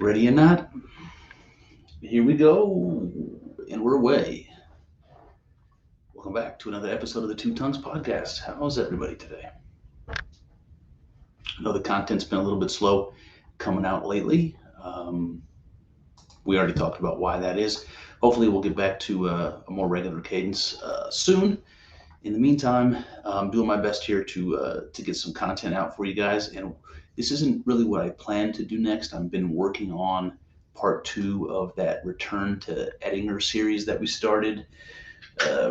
Ready or not, here we go, and we're away. Welcome back to another episode of the Two Tongues podcast. How's everybody today? I know the content's been a little bit slow coming out lately. We already talked about why that is. Hopefully, we'll get back to a more regular cadence soon. In the meantime, I'm doing my best here to get some content out for you guys. And this isn't really what I plan to do next. I've been working on part two of that Return to Ettinger series that we started.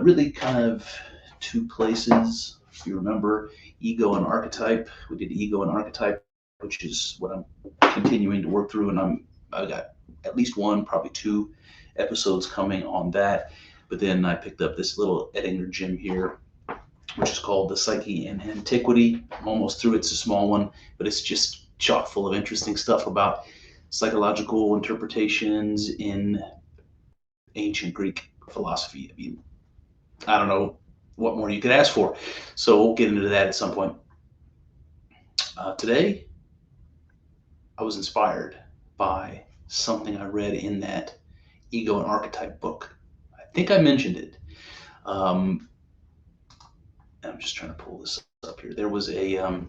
Really kind of two places. If you remember, ego and archetype. We did ego and archetype, which is what I'm continuing to work through, and I got at least one, probably two episodes coming on that. But then I picked up this little Ettinger gem here, which is called The Psyche in Antiquity. I'm almost through. It's a small one, but it's just chock full of interesting stuff about psychological interpretations in ancient Greek philosophy. I mean, I don't know what more you could ask for. So we'll get into that at some point. Today, I was inspired by something I read in that Ego and Archetype book. I think I mentioned it. Um, I'm just trying to pull this up here. There was a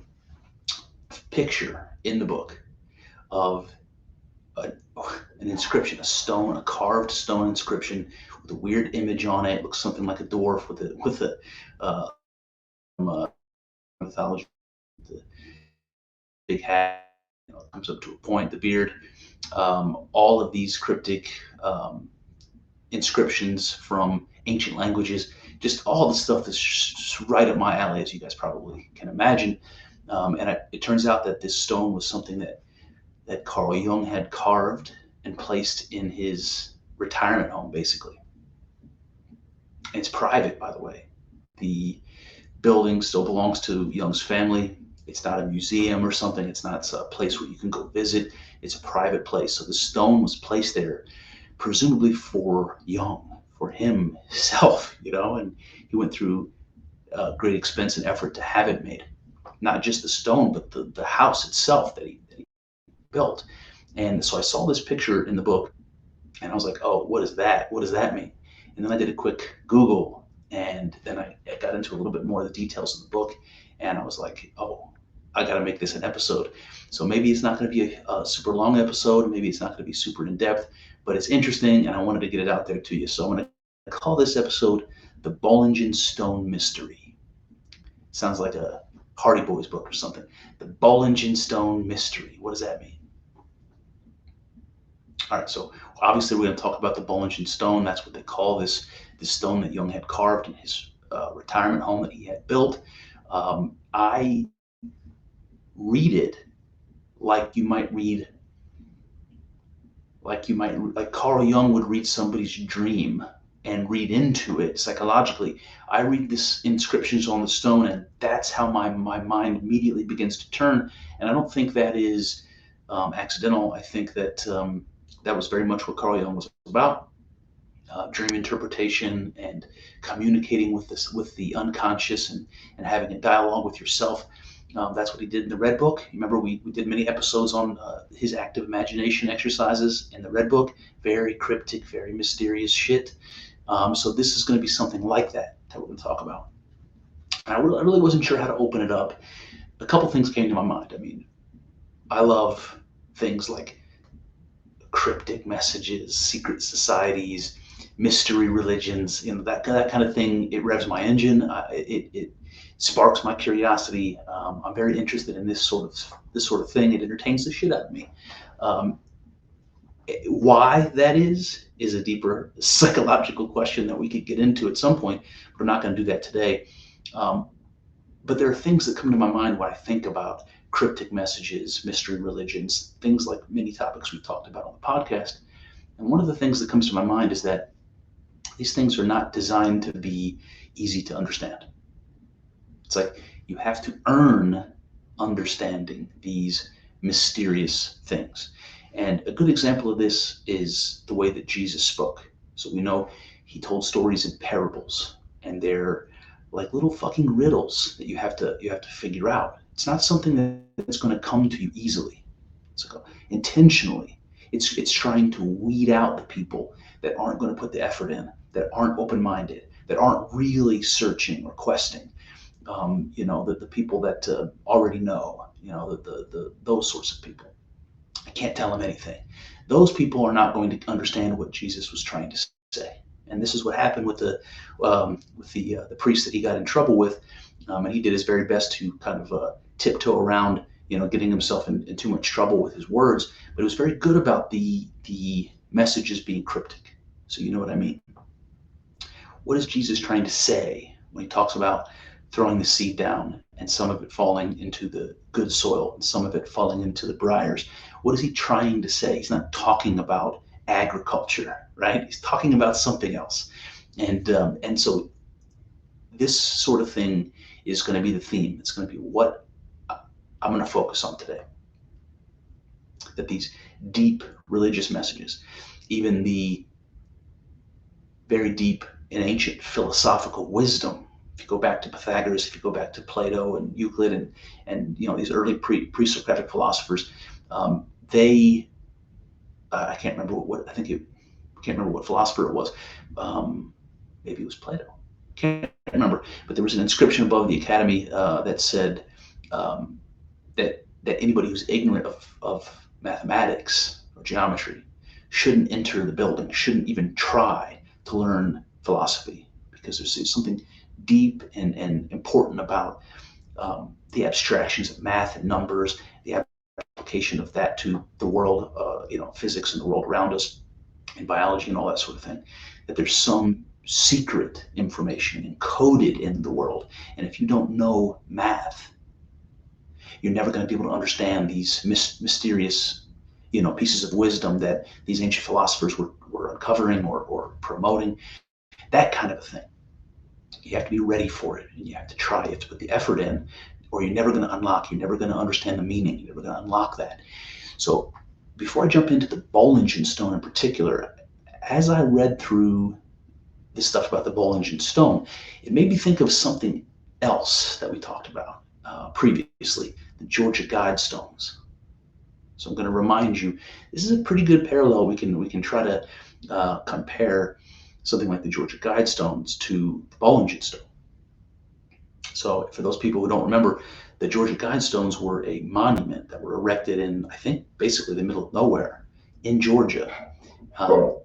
picture in the book of a, an inscription, a stone, a carved stone inscription with a weird image on it. It looks something like a dwarf with a mythology, the big hat, comes up to a point, the beard. All of these cryptic inscriptions from ancient languages, just all the stuff that's just right up my alley, as you guys probably can imagine. It turns out that this stone was something that Carl Jung had carved and placed in his retirement home, basically. And it's private, by the way. The building still belongs to Jung's family. It's not a museum or something. It's not a place where you can go visit. It's a private place. So the stone was placed there, presumably for Jung, for himself, and he went through great expense and effort to have it made. Not just the stone, but the house itself that he built. And so I saw this picture in the book, and I was like, oh, what is that? What does that mean? And then I did a quick Google, and then I got into a little bit more of the details of the book, and I was like, oh, I got to make this an episode. So maybe it's not going to be a super long episode, maybe it's not going to be super in depth, but it's interesting, and I wanted to get it out there to you. So I'm going to call this episode The Bollingen Stone Mystery. Sounds like a Hardy Boys book or something. The Bollingen Stone Mystery. What does that mean? All right, so obviously we're going to talk about the Bollingen Stone. That's what they call this stone that Jung had carved in his retirement home that he had built. I read it like like Carl Jung would read somebody's dream and read into it psychologically. I read this inscriptions on the stone, and that's how my mind immediately begins to turn. And I don't think that is accidental. I think that that was very much what Carl Jung was about. Dream interpretation and communicating with the unconscious, and having a dialogue with yourself. That's what he did in the Red Book. Remember, we did many episodes on his active imagination exercises in the Red Book. Very cryptic, very mysterious shit. So this is going to be something like that we're going to talk about. I really wasn't sure how to open it up. A couple things came to my mind. I mean, I love things like cryptic messages, secret societies, mystery religions, that kind of thing. It revs my engine. It sparks my curiosity. I'm very interested in this sort of thing. It entertains the shit out of me. Um, why that is a deeper psychological question that we could get into at some point. But we're not going to do that today. Um, but there are things that come to my mind when I think about cryptic messages, mystery religions, things like many topics we've talked about on the podcast. And one of the things that comes to my mind is that these things are not designed to be easy to understand. It's like you have to earn understanding these mysterious things. And a good example of this is the way that Jesus spoke. So we know he told stories in parables, and they're like little fucking riddles that you have to figure out. It's not something that's going to come to you easily. It's like intentionally. It's trying to weed out the people that aren't going to put the effort in, that aren't open-minded, that aren't really searching or questing. The people that already know, those sorts of people. I can't tell them anything. Those people are not going to understand what Jesus was trying to say. And this is what happened with the priest that he got in trouble with, and he did his very best to kind of tiptoe around, getting himself in too much trouble with his words. But it was very good about the messages being cryptic. So you know what I mean. What is Jesus trying to say when he talks about throwing the seed down and some of it falling into the good soil and some of it falling into the briars? What is he trying to say? He's not talking about agriculture, right? He's talking about something else. And so this sort of thing is going to be the theme. It's going to be what I'm going to focus on today. That these deep religious messages, even the very deep and ancient philosophical wisdom, if you go back to Pythagoras, if you go back to Plato and Euclid and these early pre-Socratic philosophers, they I can't remember what I think it can't remember what philosopher it was. Maybe it was Plato. Can't remember, but there was an inscription above the academy that said that anybody who's ignorant of mathematics or geometry shouldn't enter the building, shouldn't even try to learn philosophy, because there's something deep and important about the abstractions of math and numbers, the application of that to the world, physics and the world around us, and biology and all that sort of thing. That there's some secret information encoded in the world, and if you don't know math, you're never going to be able to understand these mysterious, pieces of wisdom that these ancient philosophers were uncovering or promoting. That kind of a thing. You have to be ready for it, and you have to try. You have to put the effort in, or you're never going to unlock. You're never going to understand the meaning. You're never going to unlock that. So, before I jump into the Bollingen Stone in particular, as I read through this stuff about the Bollingen Stone, it made me think of something else that we talked about previously, the Georgia Guidestones. So I'm going to remind you, this is a pretty good parallel. We can try to compare something like the Georgia Guidestones to the Bollingen Stone. So for those people who don't remember, the Georgia Guidestones were a monument that were erected in, I think, basically the middle of nowhere in Georgia,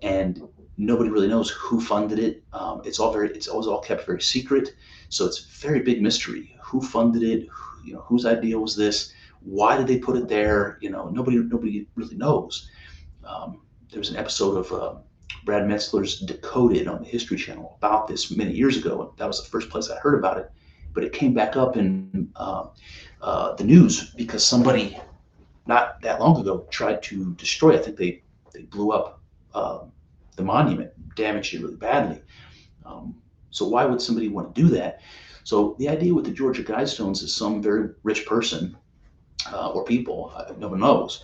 and nobody really knows who funded it. It's always all kept very secret, so it's a very big mystery. Who funded it? Whose idea was this? Why did they put it there? Nobody really knows. There was an episode of Brad Metzler's Decoded on the History Channel about this many years ago, and that was the first place I heard about it. But it came back up in the news because somebody not that long ago tried to destroy it. I think they blew up the monument, damaged it really badly. So why would somebody want to do that? So the idea with the Georgia Guidestones is some very rich person or people, no one knows,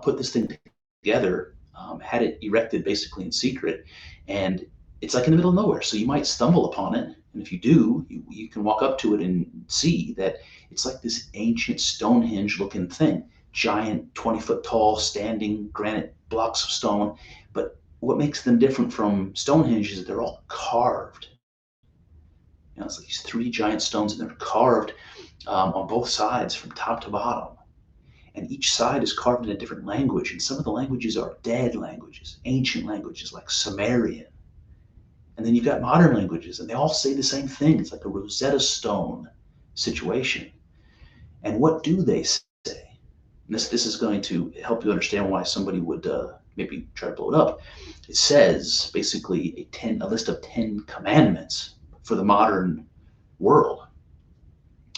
put this thing together, had it erected basically in secret, and it's like in the middle of nowhere. So you might stumble upon it, and if you do, you can walk up to it and see that it's like this ancient Stonehenge-looking thing, giant 20-foot tall standing granite blocks of stone. But what makes them different from Stonehenge is that they're all carved. It's like these three giant stones, and they're carved on both sides from top to bottom. And each side is carved in a different language, and some of the languages are dead languages, ancient languages like Sumerian. And then you've got modern languages, and they all say the same thing. It's like a Rosetta Stone situation. And what do they say? And this is going to help you understand why somebody would maybe try to blow it up. It says basically a list of 10 commandments for the modern world.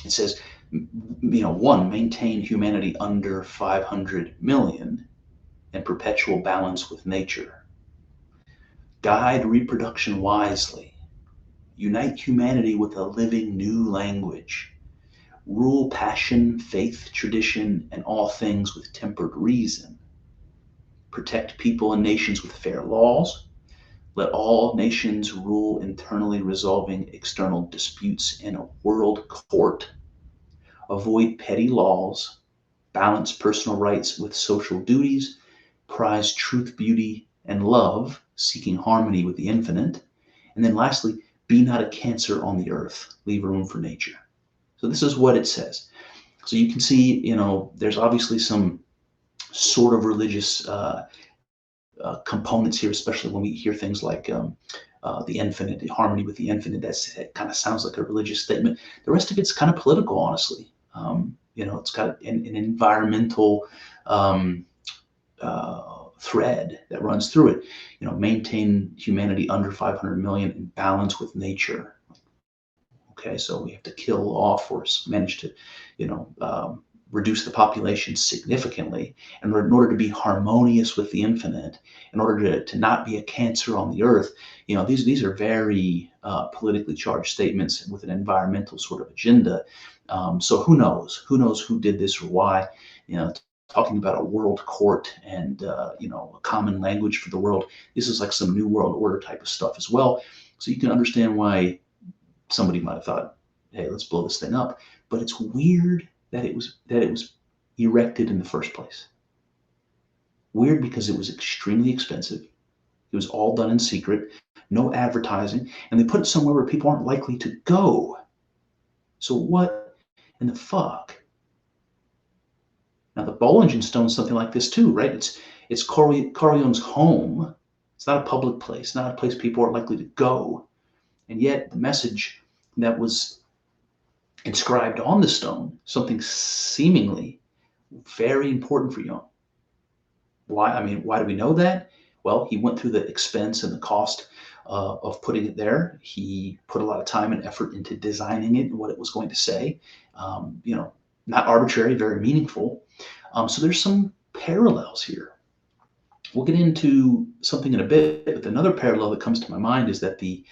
It says, one, maintain humanity under 500 million and perpetual balance with nature. Guide reproduction wisely. Unite humanity with a living new language. Rule passion, faith, tradition, and all things with tempered reason. Protect people and nations with fair laws. Let all nations rule internally, resolving external disputes in a world court. Avoid petty laws. Balance personal rights with social duties. prize truth, beauty, and love, seeking harmony with the infinite. And then lastly, be not a cancer on the earth, leave room for nature. So this is what it says. So you can see, there's obviously some sort of religious components here, especially when we hear things like the infinite, the harmony with the infinite. That kind of sounds like a religious statement. The rest of it's kind of political, honestly. It's got an environmental thread that runs through it. Maintain humanity under 500 million in balance with nature. Okay, so we have to kill off or manage to, reduce the population significantly in order to be harmonious with the infinite, in order to not be a cancer on the earth. These are very politically charged statements with an environmental sort of agenda. So who knows? Who knows who did this or why? Talking about a world court and a common language for the world. This is like some new world order type of stuff as well. So you can understand why somebody might have thought, hey, let's blow this thing up. But it's weird that it was erected in the first place. Weird because it was extremely expensive. It was all done in secret, no advertising, and they put it somewhere where people aren't likely to go. So what in the fuck? Now the Bollingen Stone is something like this too, right? It's Carl Jung's home. It's not a public place, not a place people aren't likely to go. And yet the message that was inscribed on the stone, something seemingly very important for Jung. Why? Why do we know that? Well, he went through the expense and the cost of putting it there. He put a lot of time and effort into designing it and what it was going to say. Not arbitrary, very meaningful. So there's some parallels here. We'll get into something in a bit, but another parallel that comes to my mind is that the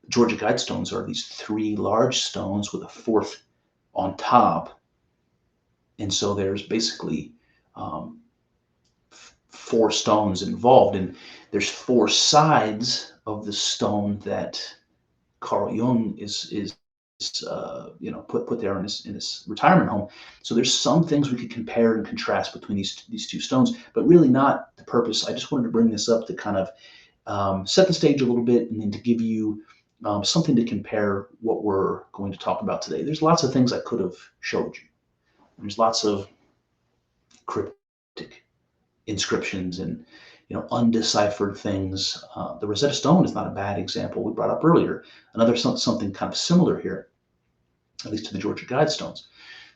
Georgia Guidestones are these 3 large stones with a 4th on top. And so there's basically 4 stones involved, and there's 4 sides of the stone that Carl Jung is put there in his retirement home. So there's some things we could compare and contrast between these 2 stones, but really not the purpose. I just wanted to bring this up to kind of set the stage a little bit, and then to give you something to compare what we're going to talk about today. There's lots of things I could have showed you. There's lots of cryptic inscriptions and undeciphered things. The Rosetta Stone is not a bad example we brought up earlier. Another something kind of similar here, at least to the Georgia Guidestones.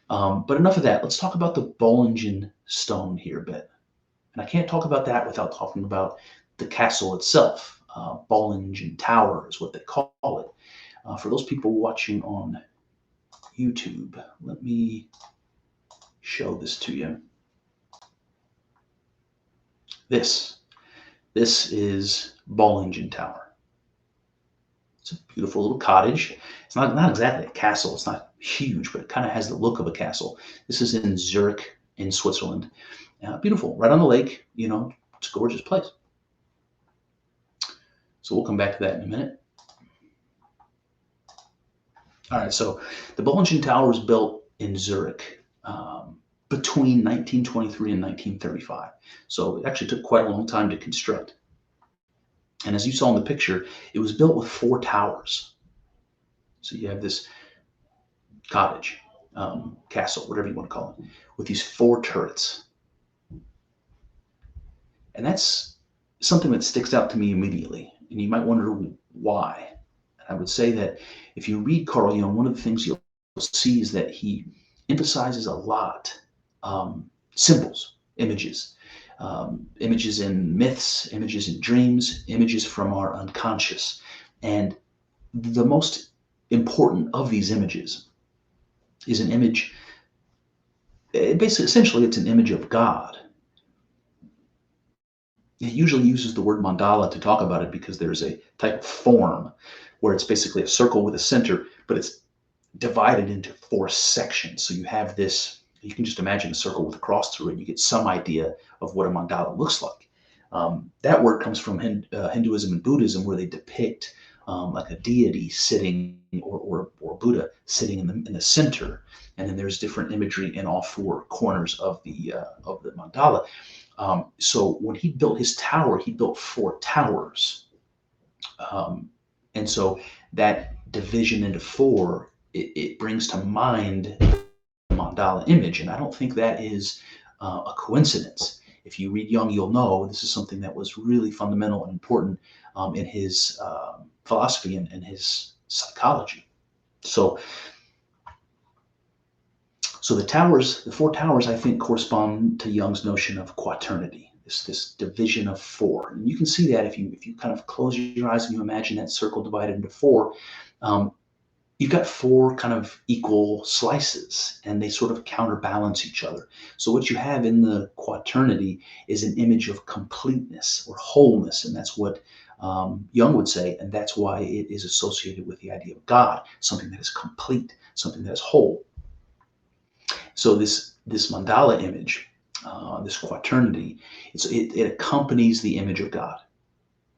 But enough of that. Let's talk about the Bollingen Stone here a bit. And I can't talk about that without talking about the castle itself. Bollingen Tower is what they call it. For those people watching on YouTube, let me show this to you. This is Bollingen Tower. It's a beautiful little cottage. It's not exactly a castle. It's not huge, but it kind of has the look of a castle. This is in Zurich in Switzerland. Beautiful, right on the lake. It's a gorgeous place. So we'll come back to that in a minute. All right, so the Bollingen Tower was built in Zurich between 1923 and 1935. So it actually took quite a long time to construct. And as you saw in the picture, it was built with 4 towers. So you have this cottage, castle, whatever you want to call it, with these 4 turrets. And that's something that sticks out to me immediately. And you might wonder why. I would say that if you read Carl Jung, one of the things you'll see is that he emphasizes a lot symbols, images, images in myths, images in dreams, images from our unconscious. And the most important of these images is an image, essentially it's an image of God. He usually uses the word mandala to talk about it because there's a type of form where it's basically a circle with a center, but it's divided into 4 sections. So you have this, you can just imagine a circle with a cross through it. You get some idea of what a mandala looks like. That word comes from Hinduism and Buddhism, where they depict like a deity sitting, or Buddha sitting in the center. And then there's different imagery in all 4 corners of the mandala. So when he built his tower, he built 4 towers. And so that division into 4, it brings to mind the mandala image. And I don't think that is a coincidence. If you read Jung, you'll know this is something that was really fundamental and important in his philosophy and his psychology. So the towers, the 4 towers, I think correspond to Jung's notion of quaternity, this division of 4. And you can see that if you kind of close your eyes and you imagine that circle divided into 4, you've got 4 kind of equal slices, and they sort of counterbalance each other. So what you have in the quaternity is an image of completeness or wholeness, and that's what Jung would say, and that's why it is associated with the idea of God, something that is complete, something that is whole. So this mandala image, this quaternity, it accompanies the image of God.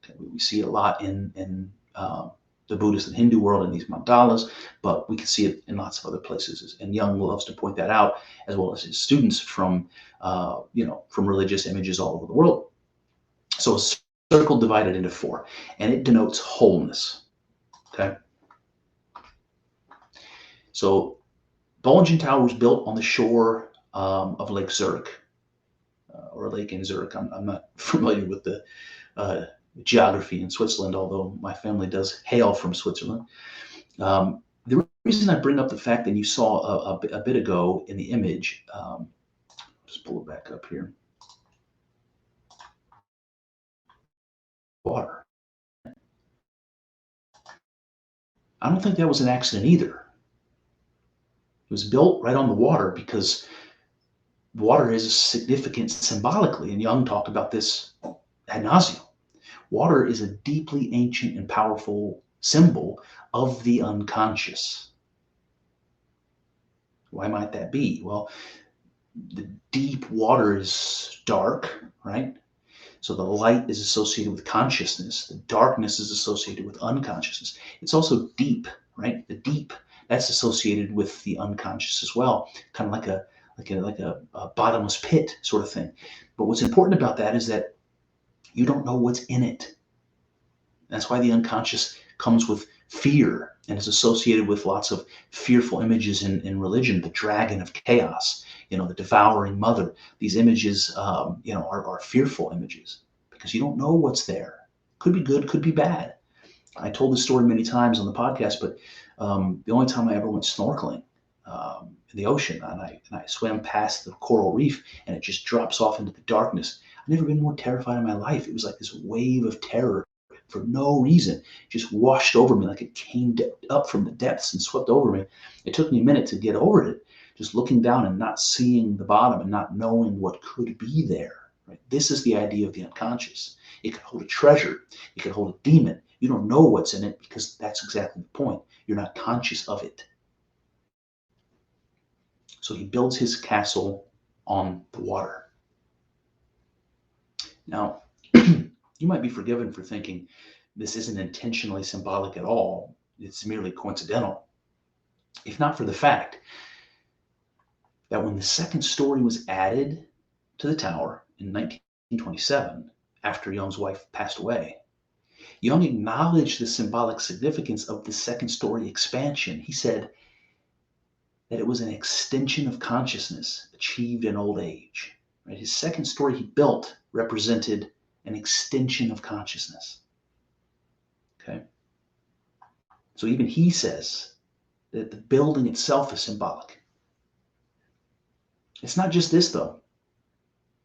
Okay, we see it a lot in the Buddhist and Hindu world in these mandalas, but we can see it in lots of other places. And Jung loves to point that out, as well as his students, from religious images all over the world. So a circle divided into 4, and it denotes wholeness. Okay. So Bollingen Tower was built on the shore of Lake Zurich, or a lake in Zurich. I'm not familiar with the geography in Switzerland, although my family does hail from Switzerland. The reason I bring up the fact that you saw a bit ago in the image, just pull it back up here. Water. I don't think that was an accident either. It was built right on the water because water is significant symbolically, and Jung talked about this ad nauseum. Water is a deeply ancient and powerful symbol of the unconscious. Why might that be? Well, the deep water is dark, right? So the light is associated with consciousness. The darkness is associated with unconsciousness. It's also deep, right? The deep, that's associated with the unconscious as well, kind of like a bottomless pit sort of thing. But what's important about that is that you don't know what's in it. That's why the unconscious comes with fear and is associated with lots of fearful images in religion. The dragon of chaos, the devouring mother. These images, are fearful images because you don't know what's there. Could be good, could be bad. I told this story many times on the podcast, but the only time I ever went snorkeling in the ocean, and I swam past the coral reef, and it just drops off into the darkness. I've never been more terrified in my life. It was like this wave of terror for no reason, just washed over me like it came up from the depths and swept over me. It took me a minute to get over it, just looking down and not seeing the bottom and not knowing what could be there. Right? This is the idea of the unconscious. It could hold a treasure. It could hold a demon. You don't know what's in it because that's exactly the point. You're not conscious of it. So he builds his castle on the water. Now, you might be forgiven for thinking this isn't intentionally symbolic at all. It's merely coincidental. If not for the fact that when the second story was added to the tower in 1927, after Jung's wife passed away, Jung acknowledged the symbolic significance of the second story expansion. He said that it was an extension of consciousness achieved in old age. Right? His second story he built represented an extension of consciousness. Okay? So even he says that the building itself is symbolic. It's not just this, though.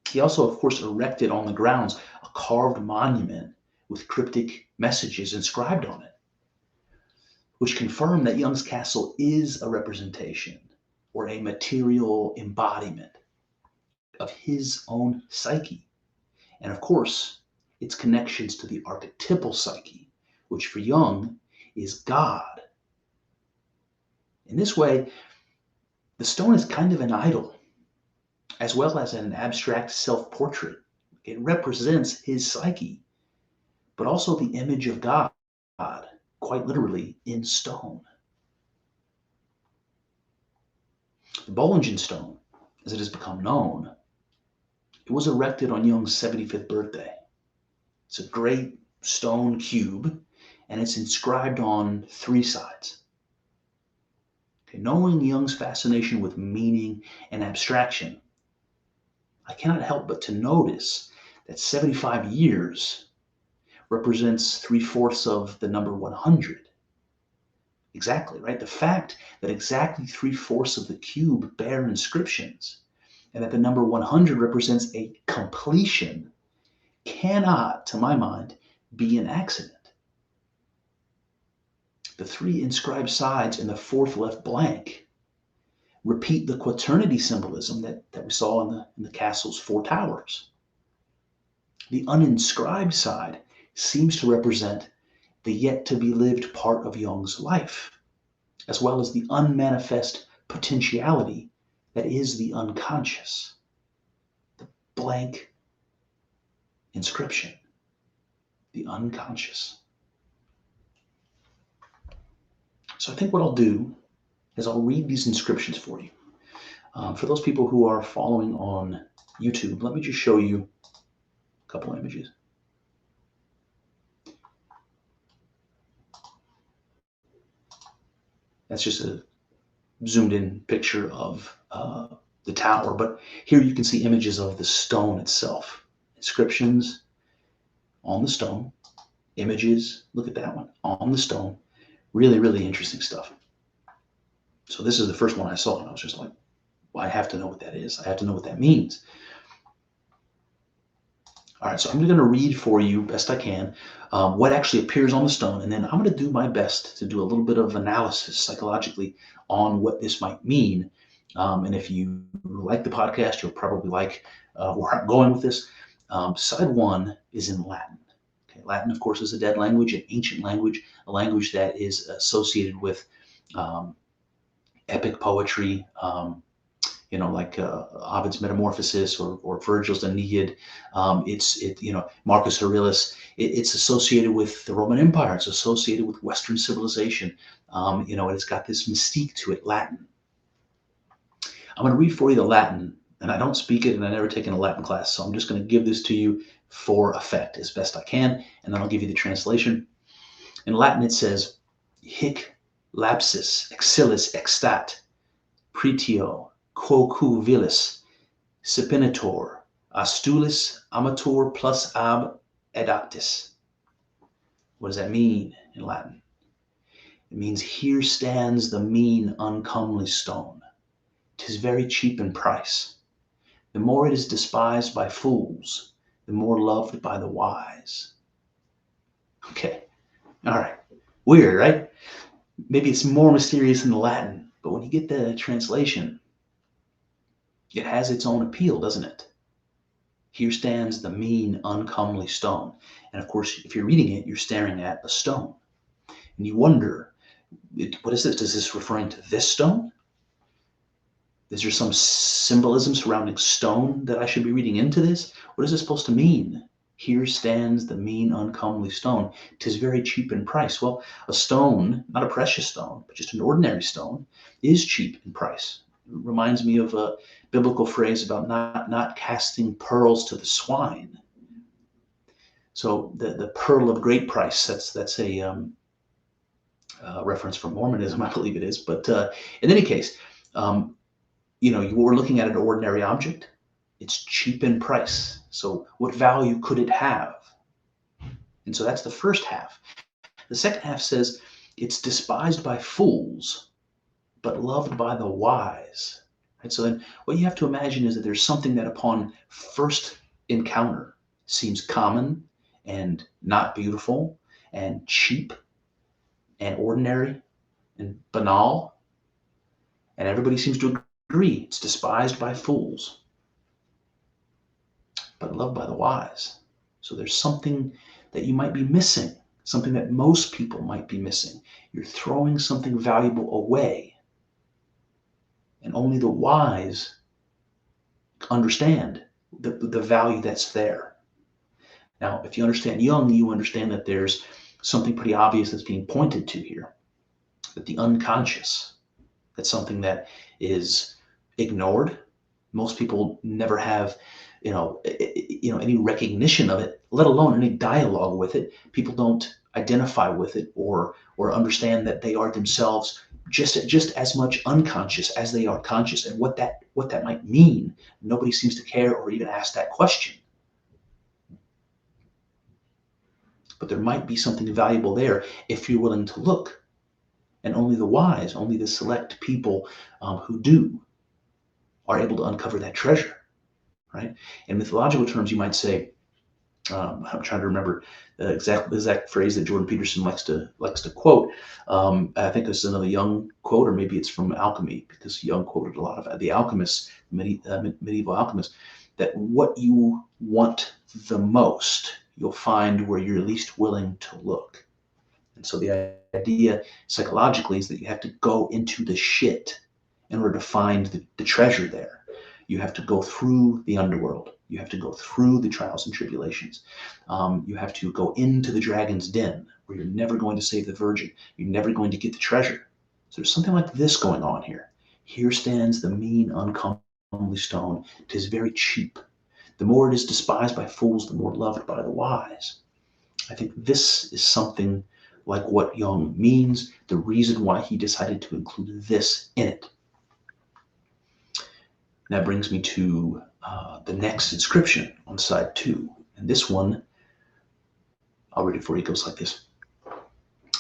He also, of course, erected on the grounds a carved monument with cryptic messages inscribed on it, which confirm that Jung's castle is a representation or a material embodiment of his own psyche. And of course, its connections to the archetypal psyche, which for Jung is God. In this way, the stone is kind of an idol, as well as an abstract self-portrait. It represents his psyche, but also the image of God, quite literally in stone. The Bollingen Stone, as it has become known, It was erected on Jung's 75th birthday. It's a great stone cube, and it's inscribed on 3 sides. Okay, knowing Jung's fascination with meaning and abstraction, I cannot help but to notice that 75 years represents 3/4 of the number 100. Exactly, right? The fact that exactly 3/4 of the cube bear inscriptions and that the number 100 represents a completion cannot, to my mind, be an accident. The 3 inscribed sides and the 4th left blank repeat the quaternity symbolism that we saw in the castle's 4 towers. The uninscribed side seems to represent the yet to be lived part of Jung's life, as well as the unmanifest potentiality that is the unconscious, the blank inscription, the unconscious. So I think what I'll do is I'll read these inscriptions for you. For those people who are following on YouTube, let me just show you a couple images. That's just a zoomed in picture of the tower, but here you can see images of the stone itself. Inscriptions on the stone, images, look at that one, on the stone. Really, really interesting stuff. So this is the first one I saw, and I was just like, well, I have to know what that is. I have to know what that means. All right, so I'm going to read for you, best I can, what actually appears on the stone, and then I'm going to do my best to do a little bit of analysis psychologically on what this might mean. And if you like the podcast, you'll probably like where I'm going with this. Side 1 is in Latin. Okay, Latin, of course, is a dead language, an ancient language, a language that is associated with epic poetry, like Ovid's Metamorphosis or Virgil's Aeneid. Marcus Aurelius. It's associated with the Roman Empire. It's associated with Western civilization. It's got this mystique to it, Latin. I'm going to read for you the Latin, and I don't speak it, and I never taken a Latin class, so I'm just going to give this to you for effect as best I can, and then I'll give you the translation. In Latin, it says, "Hic lapsis exilis extat, pretio, quoque vilis, sepinator, astulis amator plus ab edactis." What does that mean in Latin? It means, "Here stands the mean, uncomely stone. 'Tis very cheap in price. The more it is despised by fools, the more loved by the wise." Okay, all right. Weird, right? Maybe it's more mysterious in the Latin, but when you get the translation, it has its own appeal, doesn't it? Here stands the mean, uncomely stone. And of course, if you're reading it, you're staring at a stone. And you wonder, what is this? Is this referring to this stone? Is there some symbolism surrounding stone that I should be reading into this? What is this supposed to mean? Here stands the mean, uncomely stone. 'Tis very cheap in price. Well, a stone, not a precious stone, but just an ordinary stone, is cheap in price. It reminds me of a biblical phrase about not casting pearls to the swine. So the pearl of great price, that's a reference from Mormonism, I believe it is. But in any case, you were looking at an ordinary object. It's cheap in price. So what value could it have? And so that's the first half. The second half says it's despised by fools, but loved by the wise. Right? So then what you have to imagine is that there's something that upon first encounter seems common and not beautiful and cheap and ordinary and banal. And everybody seems to agree it's despised by fools, but loved by the wise. So there's something that you might be missing, something that most people might be missing. You're throwing something valuable away, and only the wise understand the value that's there. Now, if you understand Jung, you understand that there's something pretty obvious that's being pointed to here, that the unconscious, that's something that is ignored. Most people never have any recognition of it, let alone any dialogue with it. People don't identify with it or understand that they are themselves just as much unconscious as they are conscious, and what that might mean. Nobody seems to care or even ask that question. But there might be something valuable there if you're willing to look. And only the wise, only the select people who do, are able to uncover that treasure, right? In mythological terms, you might say, I'm trying to remember the exact phrase that Jordan Peterson likes to quote. I think this is another Jung quote, or maybe it's from alchemy, because Jung quoted a lot of the alchemists, medieval alchemists, that what you want the most, you'll find where you're least willing to look. And so the idea psychologically is that you have to go into the shit in order to find the treasure there. You have to go through the underworld. You have to go through the trials and tribulations. You have to go into the dragon's den, where you're never going to save the virgin. You're never going to get the treasure. So there's something like this going on here. Here stands the mean, uncomely stone. 'Tis very cheap. The more it is despised by fools, the more loved by the wise. I think this is something like what Jung means, the reason why he decided to include this in it. That brings me to the next inscription on side 2. And this one, I'll read it for you. It goes like this.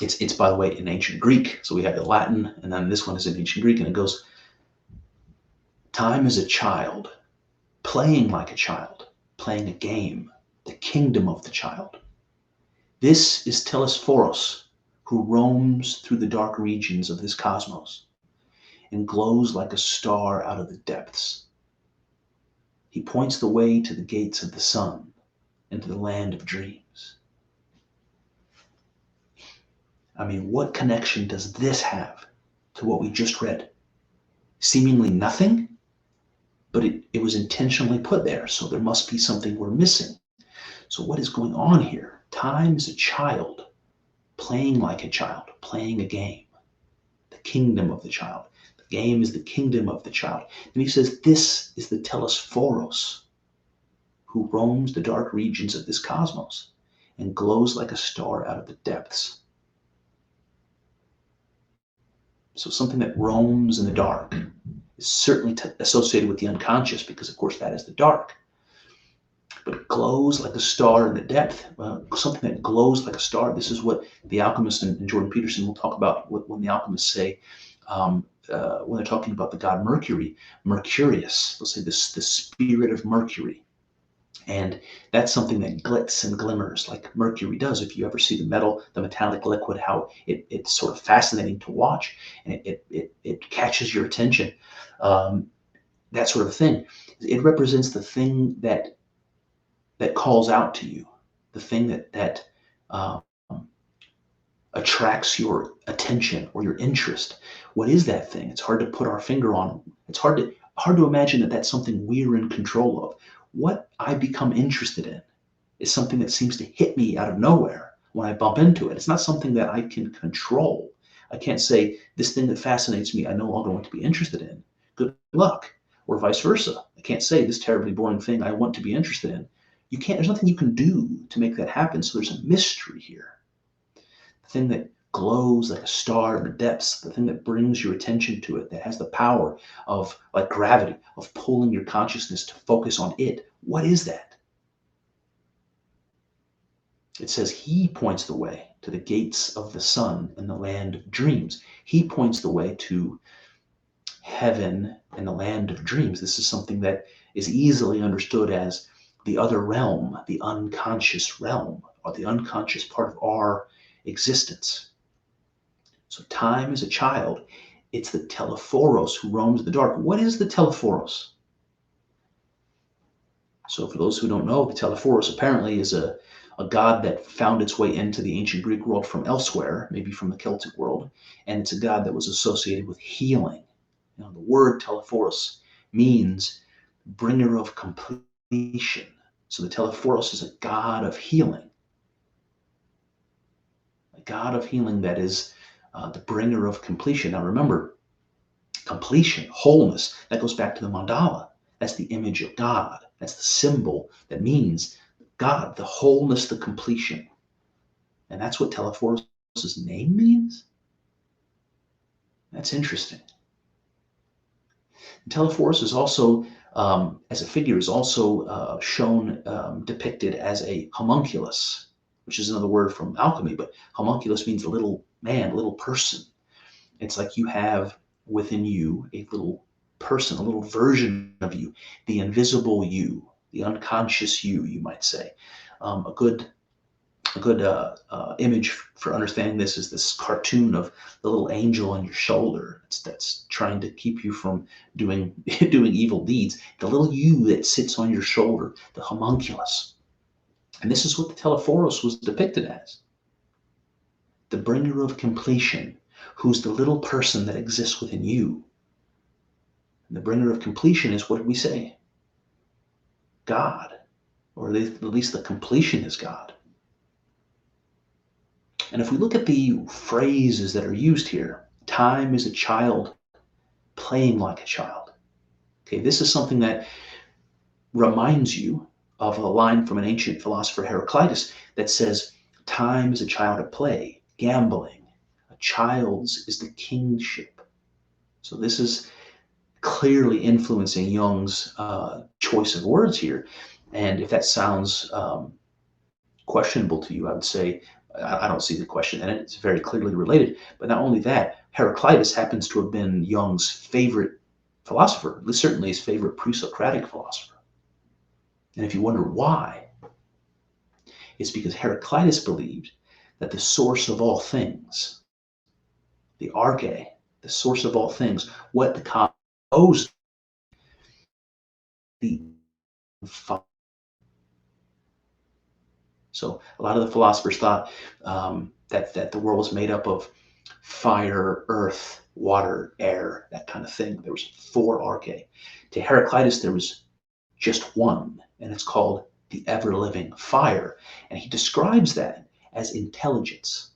It's by the way, in ancient Greek. So we have the Latin, and then this one is in ancient Greek, and it goes, time is a child, playing like a child, playing a game, the kingdom of the child. This is Telesphorus, who roams through the dark regions of this cosmos and glows like a star out of the depths. He points the way to the gates of the sun and to the land of dreams. I mean, what connection does this have to what we just read? Seemingly nothing, but it was intentionally put there, so there must be something we're missing. So what is going on here? Time is a child, playing like a child, playing a game, the kingdom of the child. The game is the kingdom of the child. And he says, this is the Telesphorus, who roams the dark regions of this cosmos and glows like a star out of the depths. So something that roams in the dark is certainly associated with the unconscious, because of course that is the dark. But it glows like a star in the depth. Something that glows like a star. This is what the alchemist and Jordan Peterson will talk about when the alchemists say, when they're talking about the god Mercury, Mercurius, they'll say the spirit of Mercury. And that's something that glits and glimmers like Mercury does. If you ever see the metallic liquid, how it's sort of fascinating to watch, and it catches your attention. That sort of thing. It represents the thing that calls out to you, the thing that attracts your attention or your interest. What is that thing? It's hard to put our finger on. It's hard to imagine that that's something we're in control of. What I become interested in is something that seems to hit me out of nowhere when I bump into it. It's not something that I can control. I can't say, this thing that fascinates me, I no longer want to be interested in. Good luck. Or vice versa. I can't say, this terribly boring thing I want to be interested in. You can't, there's nothing you can do to make that happen. So there's a mystery here. The thing that glows like a star in the depths, the thing that brings your attention to it, that has the power of, like gravity, of pulling your consciousness to focus on it. What is that? It says he points the way to the gates of the sun and the land of dreams. He points the way to heaven and the land of dreams. This is something that is easily understood as the other realm, the unconscious realm, or the unconscious part of our existence. So time is a child. It's the Telesphorus who roams the dark. What is the Telesphorus? So for those who don't know, the Telesphorus apparently is a god that found its way into the ancient Greek world from elsewhere, maybe from the Celtic world, and it's a god that was associated with healing. You know, the word Telesphorus means bringer of completion. So the Telesphorus is a god of healing. A god of healing that is the bringer of completion. Now remember, completion, wholeness, that goes back to the mandala. That's the image of God. That's the symbol that means God, the wholeness, the completion. And that's what Telephorus' name means? That's interesting. And Telephorus is also, as a figure, is also shown, depicted as a homunculus, which is another word from alchemy, but homunculus means a little man, a little person. It's like you have within you a little person, a little version of you, the invisible you, the unconscious you, you might say. A good image for understanding this is this cartoon of the little angel on your shoulder that's trying to keep you from doing doing evil deeds. The little you that sits on your shoulder, the homunculus. And this is what the Telephoros was depicted as. The bringer of completion, who's the little person that exists within you. And the bringer of completion is, what did we say? God, or at least the completion is God. And if we look at the phrases that are used here, time is a child playing like a child. Okay, this is something that reminds you of a line from an ancient philosopher, Heraclitus, that says, time is a child at play, gambling. A child's is the kingship. So this is clearly influencing Jung's choice of words here. And if that sounds questionable to you, I would say, I don't see the question in it. It's very clearly related. But not only that, Heraclitus happens to have been Jung's favorite philosopher, certainly his favorite pre-Socratic philosopher. And if you wonder why, it's because Heraclitus believed that the source of all things, the arche, the source of all things, what the cosmos owes, the fire. So a lot of the philosophers thought that the world was made up of fire, earth, water, air, that kind of thing. There was 4 arche. To Heraclitus, there was just one, and it's called the ever-living fire. And he describes that as intelligence,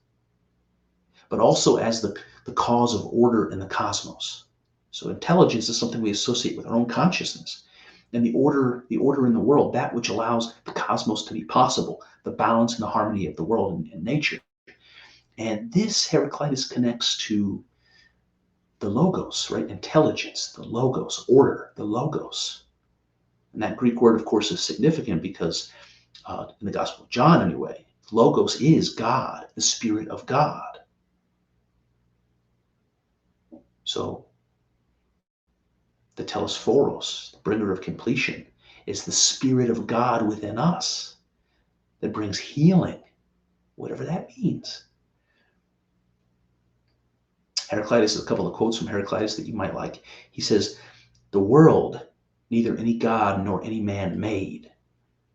but also as the cause of order in the cosmos. So intelligence is something we associate with our own consciousness. And the order in the world, that which allows the cosmos to be possible, the balance and the harmony of the world and nature. And this Heraclitus connects to the logos, right? Intelligence, the logos, order, the logos. And that Greek word, of course, is significant because in the Gospel of John, anyway, logos is God, the Spirit of God. So the Telesphoros, the bringer of completion, is the Spirit of God within us that brings healing, whatever that means. Heraclitus, a couple of quotes from Heraclitus that you might like. He says, the world neither any god nor any man made,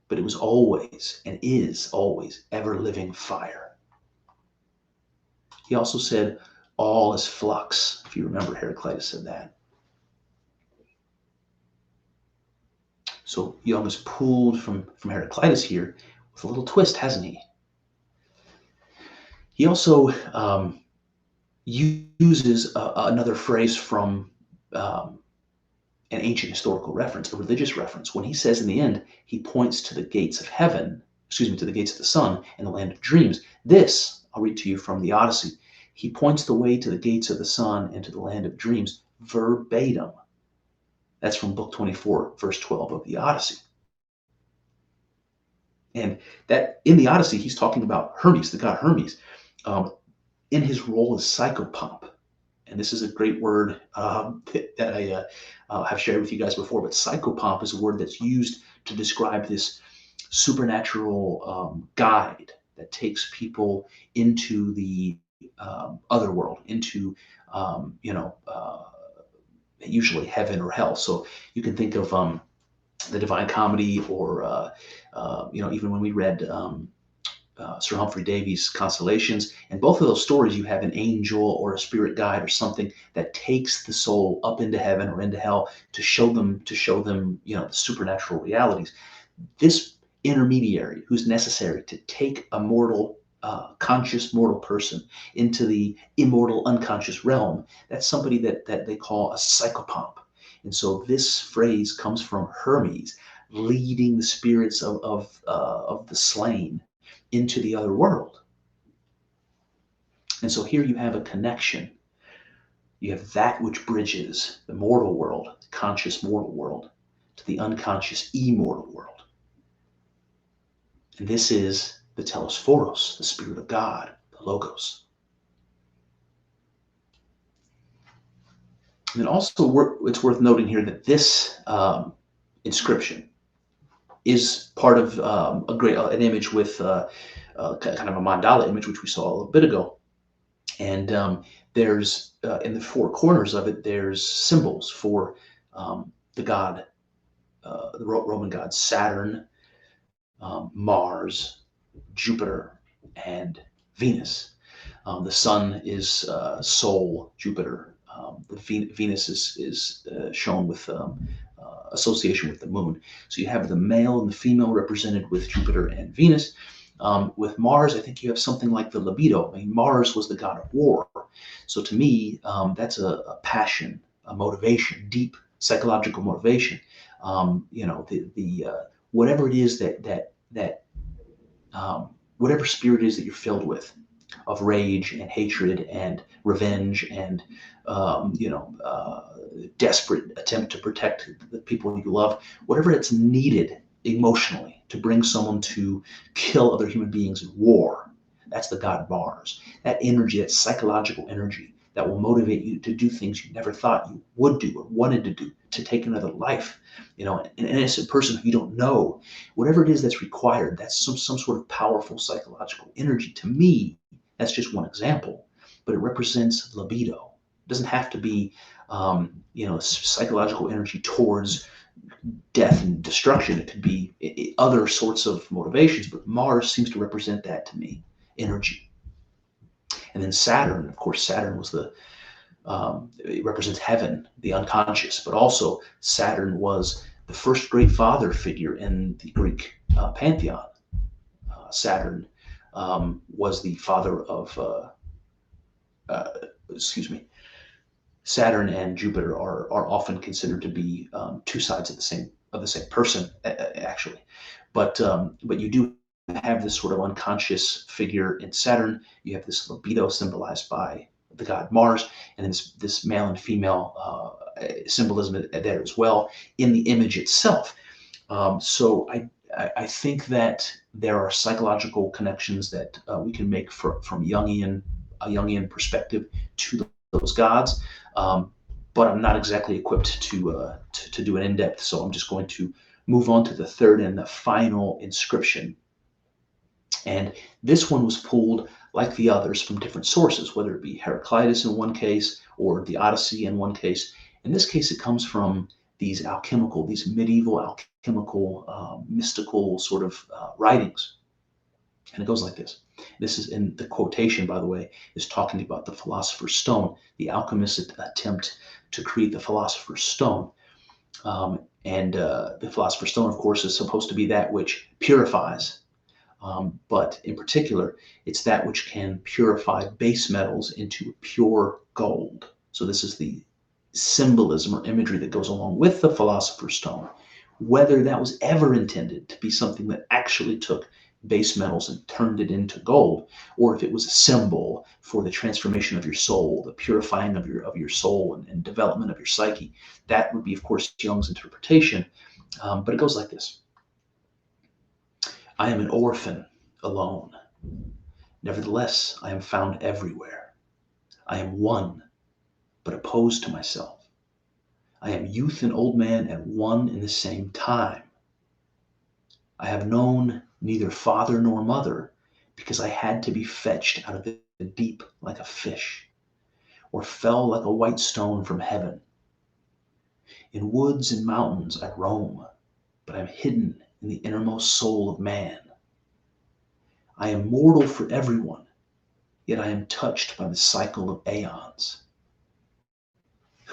but it was always and is always ever-living fire. He also said, all is flux, if you remember Heraclitus said that. So Jung has pulled from Heraclitus here with a little twist, hasn't he? He also uses another phrase from an ancient historical reference, a religious reference. When he says in the end, he points to the gates of heaven, to the gates of the sun and the land of dreams. This, I'll read to you from the Odyssey. He points the way to the gates of the sun and to the land of dreams verbatim. That's from book 24, verse 12 of the Odyssey. And that in the Odyssey, he's talking about Hermes, the god Hermes, in his role as psychopomp. And this is a great word that I have shared with you guys before, but psychopomp is a word that's used to describe this supernatural guide that takes people into the other world, into, usually heaven or hell. So you can think of the Divine Comedy, or even when we read Sir Humphrey Davy's Constellations. In both of those stories, you have an angel or a spirit guide or something that takes the soul up into heaven or into hell to show them, the supernatural realities. This intermediary who's necessary to take a mortal, conscious mortal person into the immortal unconscious realm, that's somebody that they call a psychopomp. And so this phrase comes from Hermes, leading the spirits of the slain into the other world. And so here you have a connection. You have that which bridges the mortal world, the conscious mortal world, to the unconscious immortal world. And this is the Telesphoros, the Spirit of God, the Logos. And then also, it's worth noting here that this inscription is part of an image with kind of a mandala image, which we saw a little bit ago. And there's in the four corners of it, there's symbols for the god, the Roman gods, Saturn, Mars, Jupiter, and Venus. The sun is Sol, Jupiter. Venus is shown with association with the moon. So you have the male and the female represented with Jupiter and Venus. With Mars, I think you have something like the libido. I mean, Mars was the god of war. So to me, that's a passion, a motivation, deep psychological motivation. Whatever it is that whatever spirit it is that you're filled with, of rage and hatred and revenge and desperate attempt to protect the people you love, whatever it's needed emotionally to bring someone to kill other human beings in war. That's the god Mars. That energy, that psychological energy that will motivate you to do things you never thought you would do or wanted to do, to take another life. An innocent person who you don't know, whatever it is that's required, that's some sort of powerful psychological energy. To me, that's just one example, but it represents libido. It doesn't have to be, psychological energy towards death and destruction. It could be other sorts of motivations, but Mars seems to represent that to me, energy. And then Saturn, of course, Saturn was it represents heaven, the unconscious, but also Saturn was the first great father figure in the Greek pantheon. Saturn was the father of, Saturn and Jupiter are often considered to be two sides of the same person, actually. But you do have this sort of unconscious figure in Saturn. You have this libido symbolized by the god Mars, and then this male and female symbolism there as well in the image itself. So I think that there are psychological connections that we can make from a Jungian perspective to those gods, but I'm not exactly equipped to do an in-depth. So I'm just going to move on to the third and the final inscription. And this one was pulled, like the others, from different sources, whether it be Heraclitus in one case or the Odyssey in one case. In this case, it comes from these medieval alchemical, mystical sort of writings. And it goes like this. This is in the quotation, by the way, is talking about the Philosopher's Stone, the alchemist's attempt to create the Philosopher's Stone. And the Philosopher's Stone, of course, is supposed to be that which purifies. But in particular, it's that which can purify base metals into pure gold. So this is the symbolism or imagery that goes along with the Philosopher's Stone. Whether that was ever intended to be something that actually took base metals and turned it into gold, or if it was a symbol for the transformation of your soul, the purifying of your soul and development of your psyche, that would be, of course, Jung's interpretation. But it goes like this. I am an orphan, alone. Nevertheless, I am found everywhere. I am one, but opposed to myself. I am youth and old man at one and the same time. I have known neither father nor mother because I had to be fetched out of the deep like a fish, or fell like a white stone from heaven. In woods and mountains I roam, but I am hidden in the innermost soul of man. I am mortal for everyone, yet I am touched by the cycle of aeons.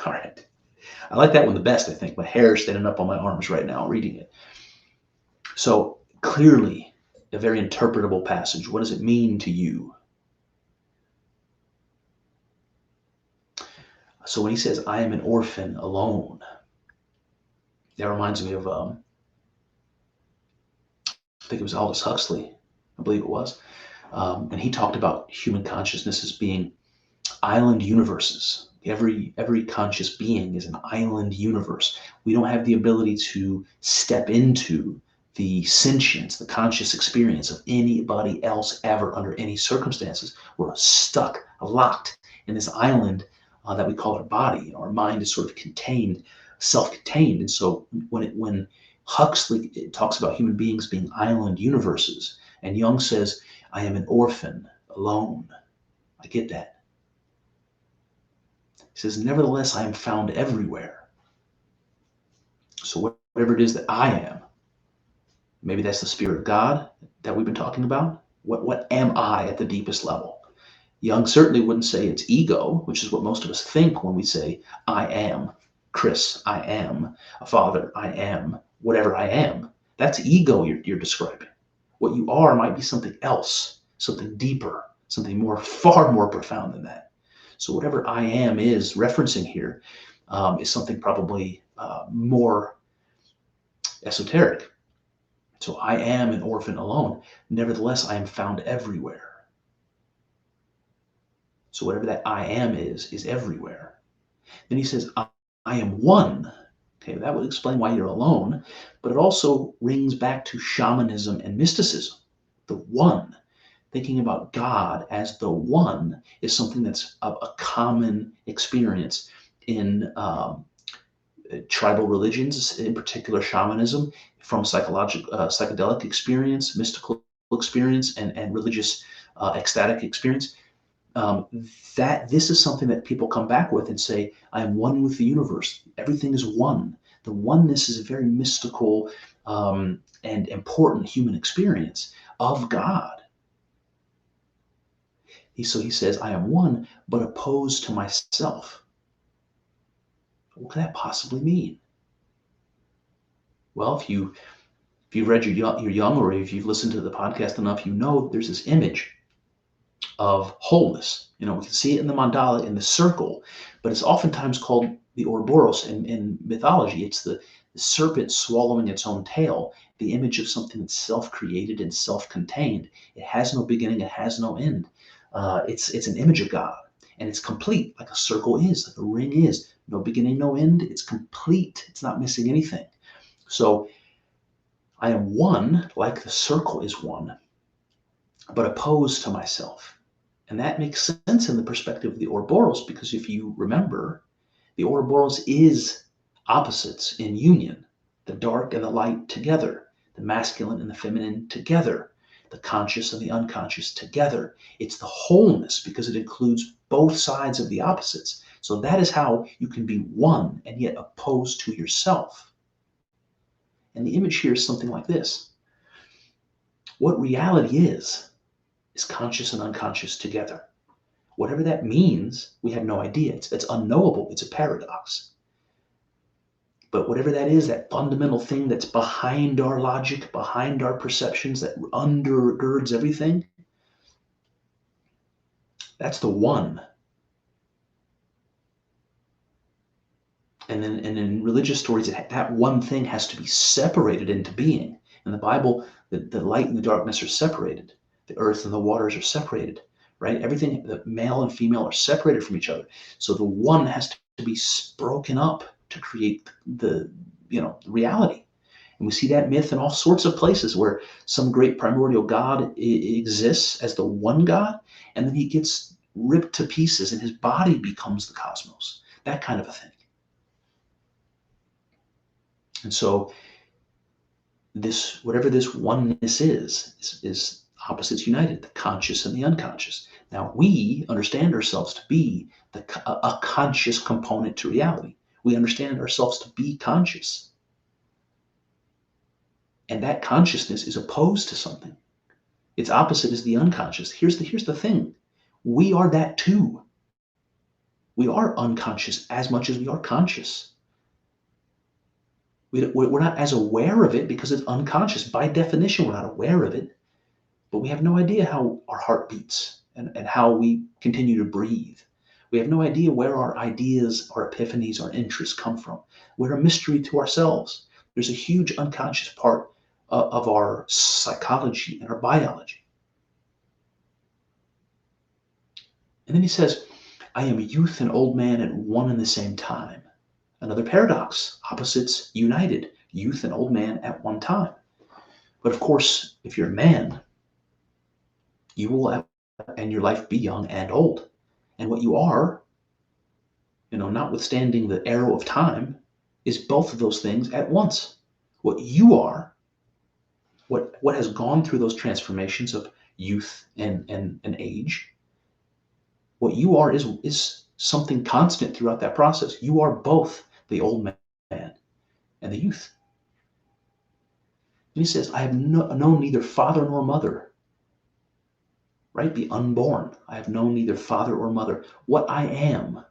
All right. I like that one the best, I think. My hair is standing up on my arms right now reading it. So clearly, a very interpretable passage. What does it mean to you? So when he says, I am an orphan alone, that reminds me of I think it was Aldous Huxley, I believe it was. And he talked about human consciousness as being island universes. Every conscious being is an island universe. We don't have the ability to step into the sentience, the conscious experience of anybody else ever under any circumstances. We're stuck, locked in this island that we call our body. Our mind is sort of contained, self-contained. And so when Huxley talks about human beings being island universes, and Jung says, I am an orphan, alone. I get that. He says, nevertheless, I am found everywhere. So whatever it is that I am, maybe that's the Spirit of God that we've been talking about. What am I at the deepest level? Jung certainly wouldn't say it's ego, which is what most of us think when we say, I am Chris, I am a father, I am whatever I am. That's ego you're describing. What you are might be something else, something deeper, something far more profound than that. So whatever I am is referencing here is something probably more esoteric. So I am an orphan alone. Nevertheless, I am found everywhere. So whatever that I am is everywhere. Then he says, I am one. Okay, that would explain why you're alone, but it also rings back to shamanism and mysticism. The one, thinking about God as the one, is something that's a common experience in tribal religions, in particular shamanism, from psychedelic experience, mystical experience, and religious ecstatic experience. That this is something that people come back with and say, I am one with the universe. Everything is one. The oneness is a very mystical and important human experience of God. So he says, I am one, but opposed to myself. What could that possibly mean? Well, if you've read your Jung, or if you've listened to the podcast enough, you know there's this image of wholeness. We can see it in the mandala, in the circle, but it's oftentimes called the Ouroboros in mythology. It's the serpent swallowing its own tail, the image of something that's self-created and self-contained. It has no beginning, it has no end. It's an image of God, and it's complete, like a circle is, like a ring is. No beginning, no end. It's complete. It's not missing anything. So I am one, like the circle is one, but opposed to myself. And that makes sense in the perspective of the Ouroboros, because if you remember, the Ouroboros is opposites in union, the dark and the light together, the masculine and the feminine together, the conscious and the unconscious together. It's the wholeness because it includes both sides of the opposites. So that is how you can be one and yet opposed to yourself. And the image here is something like this. What reality is conscious and unconscious together. Whatever that means, we have no idea. It's unknowable. It's a paradox. But whatever that is, that fundamental thing that's behind our logic, behind our perceptions, that undergirds everything, that's the one. And then in religious stories, that one thing has to be separated into being. In the Bible, the light and the darkness are separated. The earth and the waters are separated, right? Everything, the male and female are separated from each other. So the one has to be broken up to create the reality. And we see that myth in all sorts of places where some great primordial God exists as the one God, and then he gets ripped to pieces and his body becomes the cosmos. That kind of a thing. And so whatever this oneness is opposites united, the conscious and the unconscious. Now we understand ourselves to be a conscious component to reality. We understand ourselves to be conscious. And that consciousness is opposed to something. Its opposite is the unconscious. Here's the thing. We are that too. We are unconscious as much as we are conscious. We're not as aware of it because it's unconscious. By definition, we're not aware of it, but we have no idea how our heart beats and how we continue to breathe. We have no idea where our ideas, our epiphanies, our interests come from. We're a mystery to ourselves. There's a huge unconscious part of our psychology and our biology. And then he says, I am youth and old man at one and the same time. Another paradox, opposites united, youth and old man at one time. But of course, if you're a man, you will and your life be young and old. And what you are, notwithstanding the arrow of time, is both of those things at once. What you are, what has gone through those transformations of youth and age, what you are is something constant throughout that process. You are both the old man and the youth. And he says, I have known neither father nor mother. Right? The unborn. I have known neither father or mother. What I am,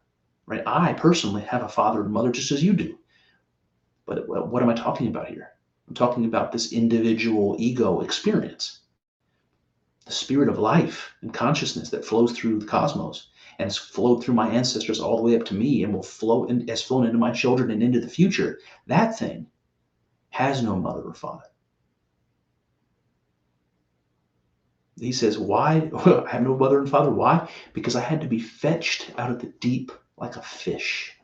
right? I personally have a father and mother just as you do. But what am I talking about here? I'm talking about this individual ego experience. The spirit of life and consciousness that flows through the cosmos and has flowed through my ancestors all the way up to me and will flow in, has flown into my children and into the future. That thing has no mother or father. He says, why? I have no mother and father. Why? Because I had to be fetched out of the deep like a fish.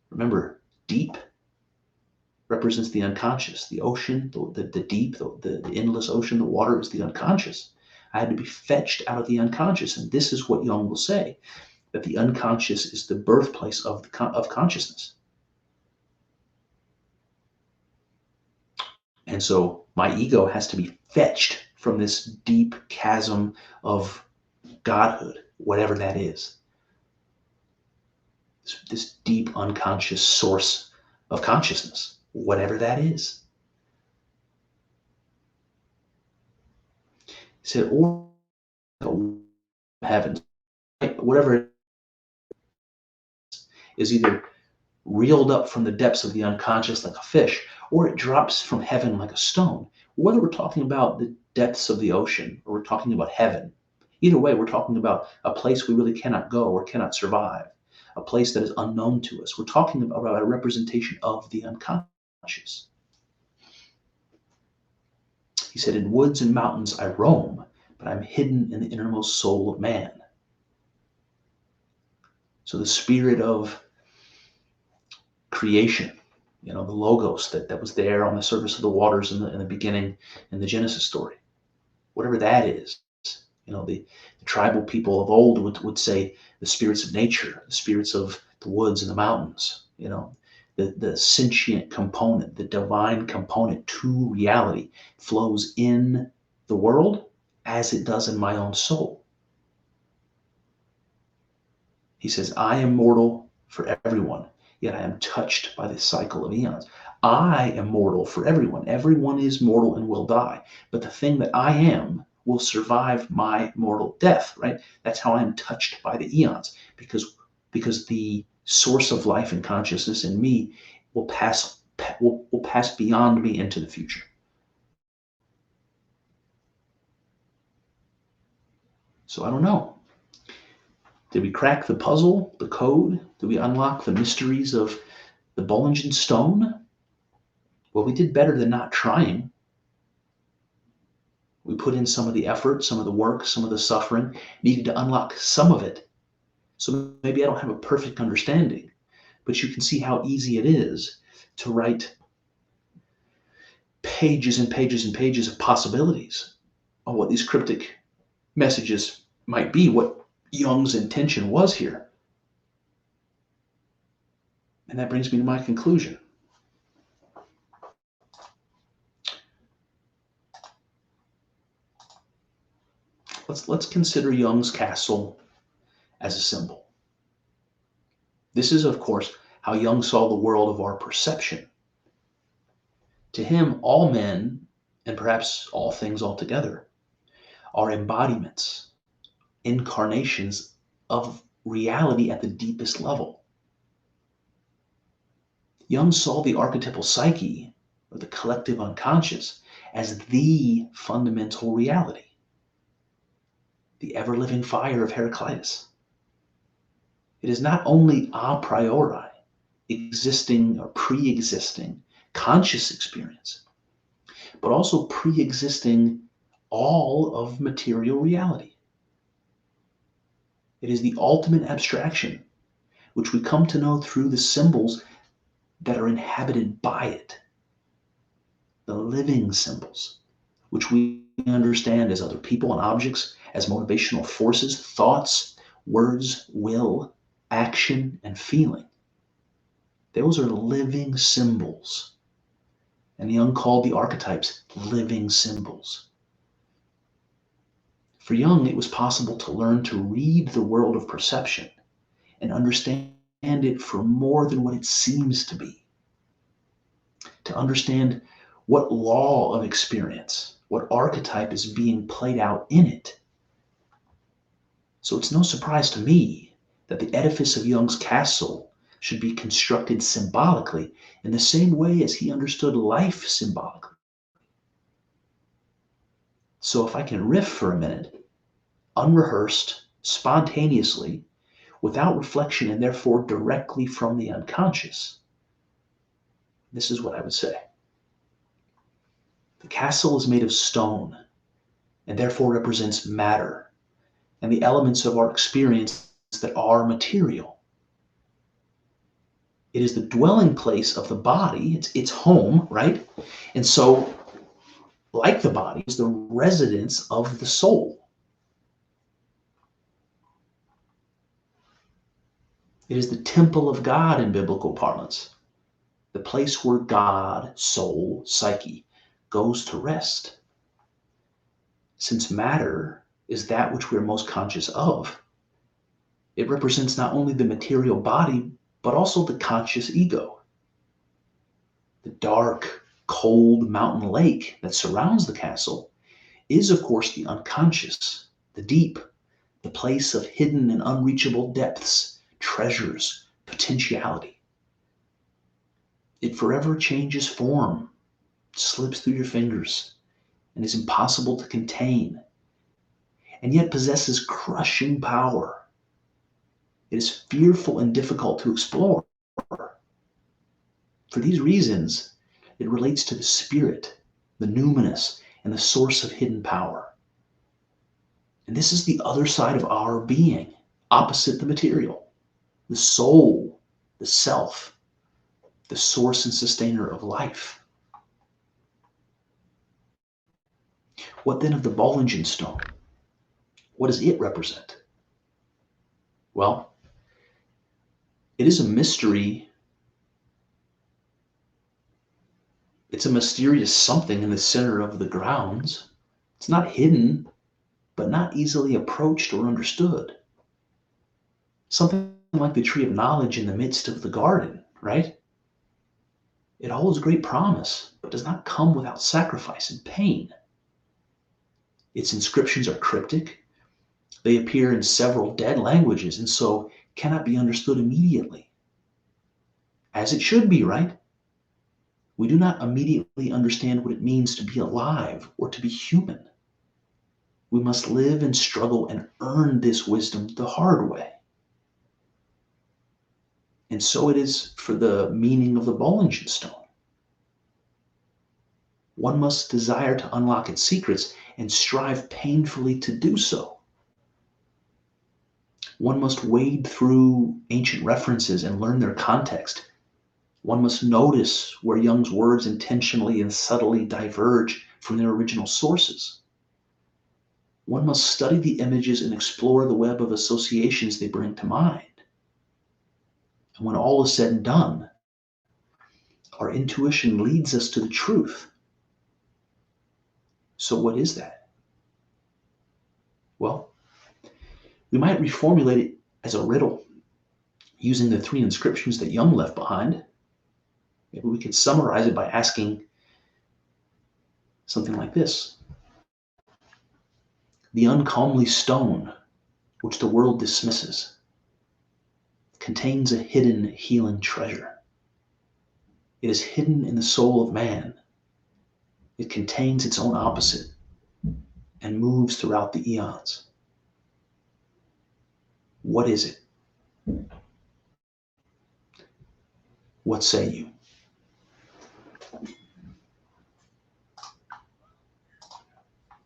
Remember, deep represents the unconscious. The ocean, the deep, the endless ocean, the water is the unconscious. I had to be fetched out of the unconscious. And this is what Jung will say, that the unconscious is the birthplace of consciousness. And so my ego has to be fetched from this deep chasm of godhood, whatever that is. This deep unconscious source of consciousness, whatever that is. He said, or heaven, whatever is either reeled up from the depths of the unconscious like a fish, or it drops from heaven like a stone. Whether we're talking about the depths of the ocean or we're talking about heaven, either way, we're talking about a place we really cannot go or cannot survive, a place that is unknown to us. We're talking about a representation of the unconscious. He said, in woods and mountains I roam, but I'm hidden in the innermost soul of man. So the spirit of creation, the logos that was there on the surface of the waters in the beginning in the Genesis story, whatever that is, the tribal people of old would say the spirits of nature, the spirits of the woods and the mountains, the sentient component, the divine component to reality flows in the world as it does in my own soul. He says, I am mortal for everyone, yet I am touched by the cycle of eons. I am mortal for everyone. Everyone is mortal and will die. But the thing that I am will survive my mortal death, right? That's how I am touched by the eons, because the source of life and consciousness in me will pass beyond me into the future. So I don't know. Did we crack the puzzle, the code? Did we unlock the mysteries of the Bollingen Stone? Well, we did better than not trying. We put in some of the effort, some of the work, some of the suffering, needed to unlock some of it. So maybe I don't have a perfect understanding, but you can see how easy it is to write pages and pages and pages of possibilities of what these cryptic messages might be, what Jung's intention was here. And that brings me to my conclusion. Let's consider Jung's castle as a symbol. This is, of course, how Jung saw the world of our perception. To him, all men, and perhaps all things altogether, are embodiments, incarnations of reality at the deepest level. Jung saw the archetypal psyche, or the collective unconscious, as the fundamental reality, the ever-living fire of Heraclitus. It is not only a priori, existing or pre-existing conscious experience. but also pre-existing all of material reality. It is the ultimate abstraction, which we come to know through the symbols that are inhabited by it, the living symbols, which we understand as other people and objects, as motivational forces, thoughts, words, will, action, and feeling. Those are living symbols. And Jung called the archetypes living symbols. For Jung, it was possible to learn to read the world of perception and understand it for more than what it seems to be. To understand what law of experience, what archetype is being played out in it. So it's no surprise to me that the edifice of Jung's castle should be constructed symbolically in the same way as he understood life symbolically. So if I can riff for a minute, unrehearsed, spontaneously, without reflection and therefore directly from the unconscious, this is what I would say. The castle is made of stone and therefore represents matter and the elements of our experience that are material. It is the dwelling place of the body, it's home, right? And so, like the body, is the residence of the soul. It is the temple of God in biblical parlance, the place where God, soul, psyche, goes to rest. Since matter is that which we are most conscious of, it represents not only the material body, but also the conscious ego. The dark, cold mountain lake that surrounds the castle is, of course, the unconscious, the deep, the place of hidden and unreachable depths, treasures, potentiality. It forever changes form, slips through your fingers, and is impossible to contain, and yet possesses crushing power. It is fearful and difficult to explore. For these reasons, it relates to the spirit, the numinous, and the source of hidden power. And this is the other side of our being, opposite the material, the soul, the self, the source and sustainer of life. What then of the Bollingen Stone? What does it represent? Well, it is a mystery. It's a mysterious something in the center of the grounds. It's not hidden, but not easily approached or understood. Something like the tree of knowledge in the midst of the garden, right? It holds great promise, but does not come without sacrifice and pain. Its inscriptions are cryptic. They appear in several dead languages and so cannot be understood immediately. As it should be, right? We do not immediately understand what it means to be alive or to be human. We must live and struggle and earn this wisdom the hard way. And so it is for the meaning of the Bollingen Stone. One must desire to unlock its secrets and strive painfully to do so. One must wade through ancient references and learn their context. One must notice where Jung's words intentionally and subtly diverge from their original sources. One must study the images and explore the web of associations they bring to mind. And when all is said and done, our intuition leads us to the truth. So what is that? Well, we might reformulate it as a riddle using the 3 inscriptions that Jung left behind. Maybe we could summarize it by asking something like this. The uncomely stone, which the world dismisses, contains a hidden healing treasure. It is hidden in the soul of man. It contains its own opposite and moves throughout the eons. What is it? What say you?